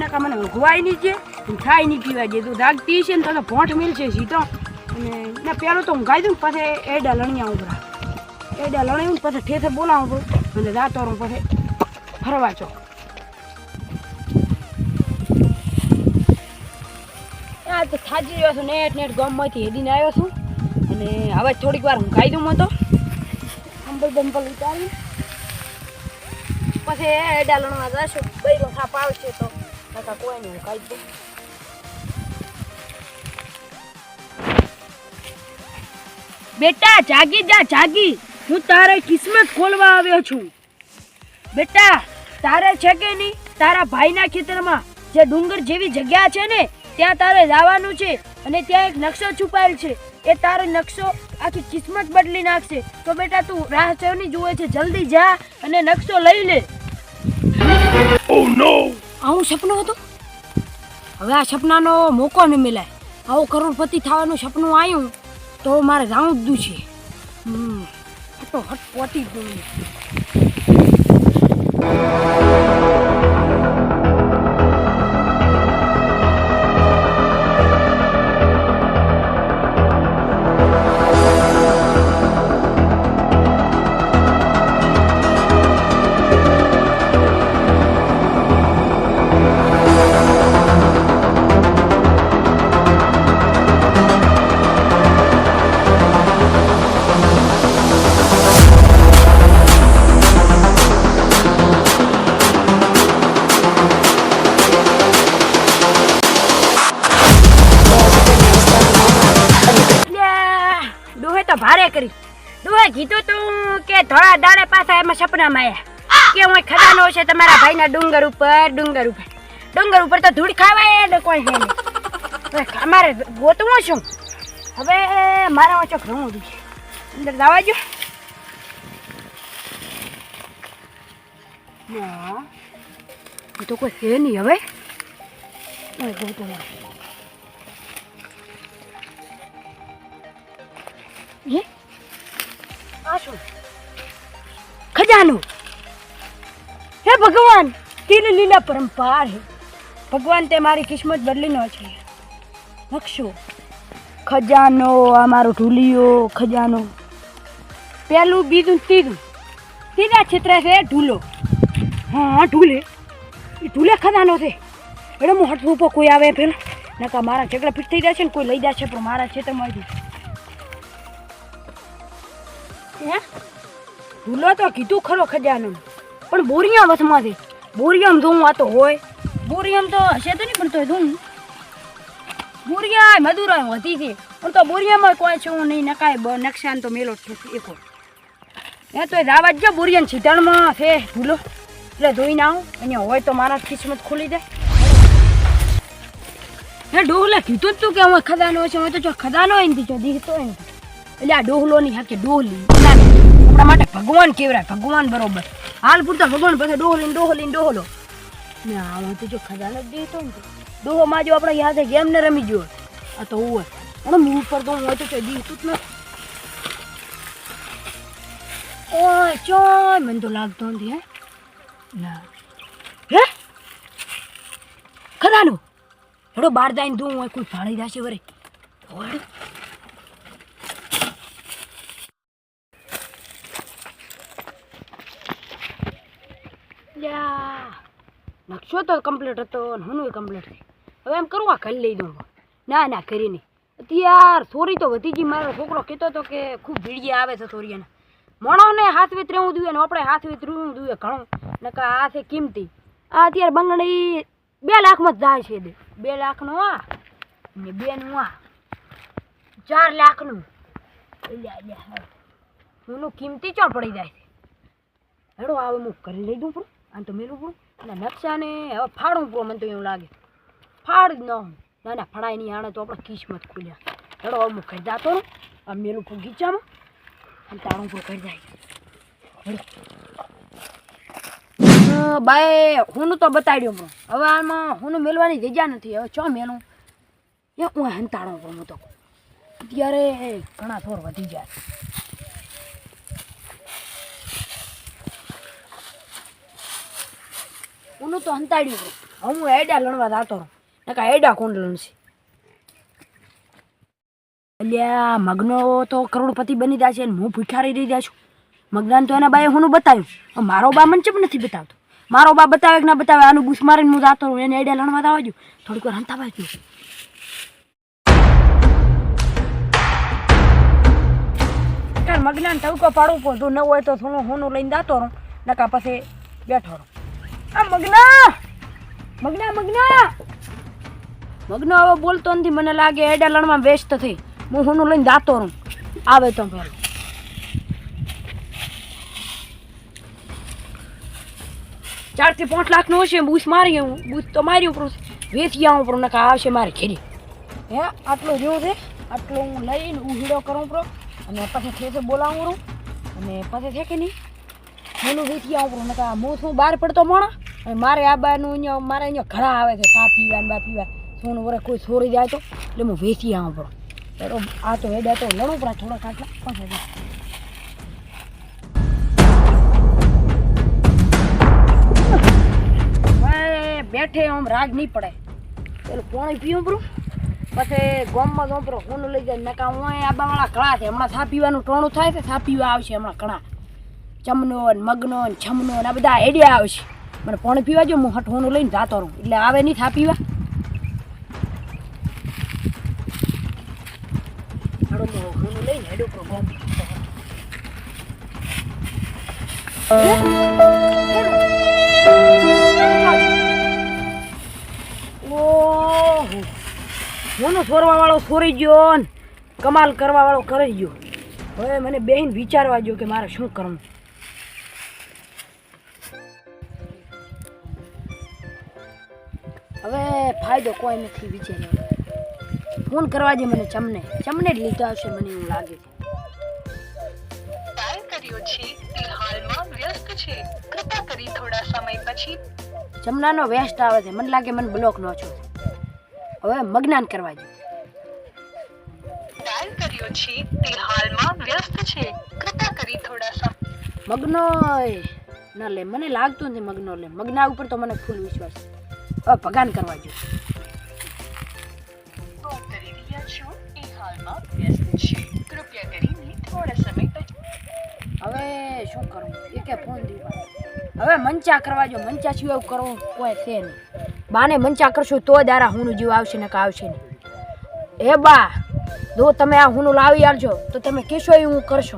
નકા મને ઊંઘવાય નહીં છે ખાઈ નહીં પીવા દે તું જાગતી છે ને તો ભોંઠ મિલશે સીધો અને ના પહેલું તો ઊંઘાઈ દઉં પછી એડા લણિયા ઉભરા એડા લણાવું પછી ઠેઠે બોલાવું અને રાતોરું પછી ફરવા છો આ તો થાજી રહ્યો છું નેટ ગામમાંથી હેડીને આવ્યો છું અને હવે થોડીક વાર ઊંઘાઈ દઉં હું તો બંબલ ઉતારી પછી એડા લણવા જશું બૈરો થાપ આવશે તો કાકા કોઈ નહીં ઊંઘાઈ દઉં બેટા જાગી જા જાગી હું તારે કિસ્મત ખોલવા આવ્યો છું બેટા તારે છે કે નહીં તારા ભાઈના ખેતરમાં જે ડુંગર જેવી જગ્યા છે ને ત્યાં તારે જવાનું છે અને ત્યાં એક નકશો છુપાયેલ છે એ તારો નકશો આખી કિસ્મત બદલી નાખશે તો બેટા તું રાહ જોઈને જુએ છે જલ્દી જા અને નકશો લઈ લે Oh no! આવું સપનું હતું હવે આ સપનાનો મોકો ન મિલાય આવું કરોડપતિ થવાનું સપનું આવ્યું તો મારે જાણવું જ છે હટ પોતી ગયું ભારે કરી ડોહે કીધું તું કે થોડા દાડે પાછા એમાં સપનામાં આવ્યા કે હું ખજાનો છે તમારા ભાઈના ડુંગર ઉપર તો ધૂળ ખાવાય એટલે કોઈ છે નહીં અમારે ગોતવું શું હવે મારા વાંચો ઘણું બધું છે અંદર જવા જો તો કોઈ છે નહીં હવે ગોતું खजानो हे भगवान तेरी लीला परंपार है भगवान ते मारी किस्मत बदली नो छे नक्शो खजानो हमारो ढूलियो खजानो पहलू बीजू तीजा क्षेत्र से ढूलो हाँ ढूले ढूले खजानो से एडो मो हट रूपो कोई आवे पेला नका मारा झगड़ा पीट थई जाशे ने कोई लई जाशे पण मारा क्षेत्र में ઢૂલો તો કીધું ખરો ખજાનો પણ બોરિયા વસમાં છે બોરિયામ જોઉં આ તો હોય બોરિયામ તો હશે તો નહીં પણ તો જોઉં બોરિયા મધુરા વધી છે પણ તો બોરિયામાં કોઈ છું નહીં નકાય નકશાન તો મેલો એકો એ તો જવા જ બોરિયાને સીધાણમાં છે ઢૂલો એટલે જોઈને આવું અહીંયા હોય તો મારા કિસ્મત ખુલી જાય હે ડોહલે કીધું જ તું કે હું ખજાનો છે હોય તો જો ખજાનો હોય ને જો દીધો હોય ને એટલે આ ડોહલોની હાકે ડોહલી આપણા માટે ભગવાન કેવરાય ભગવાન બરોબર હાલ પૂરતા ભગવાન પછી ડોહલો ને આમાં તો જો ખજાનો જ દેતો ને ડોહો માં જો આપણે યાદ ગેમ ને રમી ગયો આ તો હોય પણ હું ઉપર તો હું તો દીધું જ નથી ઓય ચોય મને તો લાગતો નથી હે ના હે ખજાનો હેડો બહાર જઈને દઉં હોય કોઈ ભાળી જશે વરે હોય નકશો તો કમ્પ્લીટ હતો અને હું કમ્પ્લીટ થઈ હવે એમ કરું આ કરી લઈ દઉં ના કરી નહીં અત્યાર થોડી તો વધી ગઈ મારો છોકરો કહેતો હતો કે ખૂબ ભીડિયા આવે છે થોડીને મણોને હાથ વેત રહેવું જોઈએ ને આપણે હાથ વેત રહેવું જોઈએ ઘણું નકા આ છે કિંમતી આ અત્યારે બંગડી 2 લાખમાં જ જાય છે 2 લાખનું આ ને 2 નું આ 4 લાખનું હું કિંમતી ચો પડી જાય છે હેડો આવે હું કરી લઈ દઉં પણ આમ તો મેલું પડું અને નકશાને હવે ફાડવું પડું મને તો એવું લાગે ફાડ જ ન હું ના ફાડાય નહીં આણે તો આપણે કિસ્મત ખુલ્યા હેડો હવે હું કરી જાતો આ મેલું પણ ગીચામાં અને તાળું પણ કરી જાય બાય હું તો બતાડ્યો પણ હવે આમાં હું મેલવાની જગ્યા નથી હવે ચો મેલું એ હું હંતાડો પણ હું તો અત્યારે ઘણા થોર વધી જાય હું તો હંતાડ્યું હું એડા લણવા જાતો રહું નકા એડા કોણ લણશે અલ્યા મગનો તો કરોડપતિ બની જાય છે ને હું ભૂખારી રહી જાય છું મગનાને તો એના બાએ હું બતાવ્યું મારો બા મને ચમ નથી બતાવતો મારો બા બતાવે કે ના બતાવે આનું બૂસ મારીને હું જાતો રહું એને એડા લણવા આવવા જો થોડીક વાર હંતાવા જો મગનાને ટવકો પાડવું પડતું ન હોય તો થોડું હોનું લઈને જાતો રહું નકા પછી બેઠો રહું આ મગના મગના મગના મગનો હવે બોલતો નથી મને લાગે એડા લણમાં વ્યસ્ત થઈ હું હોનું લઈને જાતો રહું આવે તો પેલો 4 થી 5 લાખનું હશે બૂસ મારી હું બૂસ તો માર્યું પણ વેચી આવું પણ નકા આવશે મારી ખેડી હે આટલું જેવું છે આટલું હું લઈને ઉહીડો કરું પ્રો અને પછી ખેસે બોલાવું રહું અને પછી છે કે નહીં એનું વેચી આવું પણ નકા હું શું બહાર પડતો મોણા અને મારે આ બાનું અહીંયા મારે અહીંયા ઘણા આવે છે ચા પીવા ને બા પીવા સોનું વરે કોઈ છોડી જાય તો એટલે હું વેચી આવું પણ આ તો હેડા તો લણું પણ થોડા કાટલા પછી બેઠે આમ રાગ નહીં પડે પેલું પાણી પીવું પરું પછી ગોમમાં જવું પરું હું લઈ જાય નકા હું આબાવાળા કળા છે હમણાં છા પીવાનું ટોણું થાય છે છા પીવા આવશે હમણાં ઘણા ચમનો ને મગનો ને છમનો ને આ બધા આઈડિયા આવશે મને પાણી પીવા જો હું હટ હું લઈને જાતો રહું એટલે આવે નહીં છા પીવા હું લઈને હેડું પરું ગોમ હું છોરવા વાળો છોરી ગયો ને કમાલ કરવા વાળો કરી ગયો હવે મને બેન વિચારવા ગયો કે મારે શું કરવું હવે ફાયદો કોઈ નથી વિચાર ફોન કરવા જે મને ચમને જ લીધો આવશે મને એવું લાગે છે ચમનાનો વેસ્ટ આવે છે મને લાગે મને બ્લોક નો છો હવે મગનાન કરવા જો ડાયલ કર્યો છે તે હાલમાં વ્યસ્ત છે કૃપા કરી થોડા સમય મગનો ના લે મને લાગતું નથી મગનો લે મગના ઉપર તો મને ફૂલ વિશ્વાસ હવે ભગાન કરવા જો ફોન કરી રહ્યા છો એ હાલમાં વ્યસ્ત છે કૃપયા કરીને થોડા સમય પછી હવે શું કરવું એ કે ફોન દીવા હવે મંચા કરવા જો મંચા સિવાય કરવું કોઈ છે નહીં બાને મંચા કરશો તો દારા હુંનું જીવ આવશે ને કા આવશે નહીં એ બા જો તમે આ હુંનું લાવી આવજો તો તમે કહેશો એ હું કરશો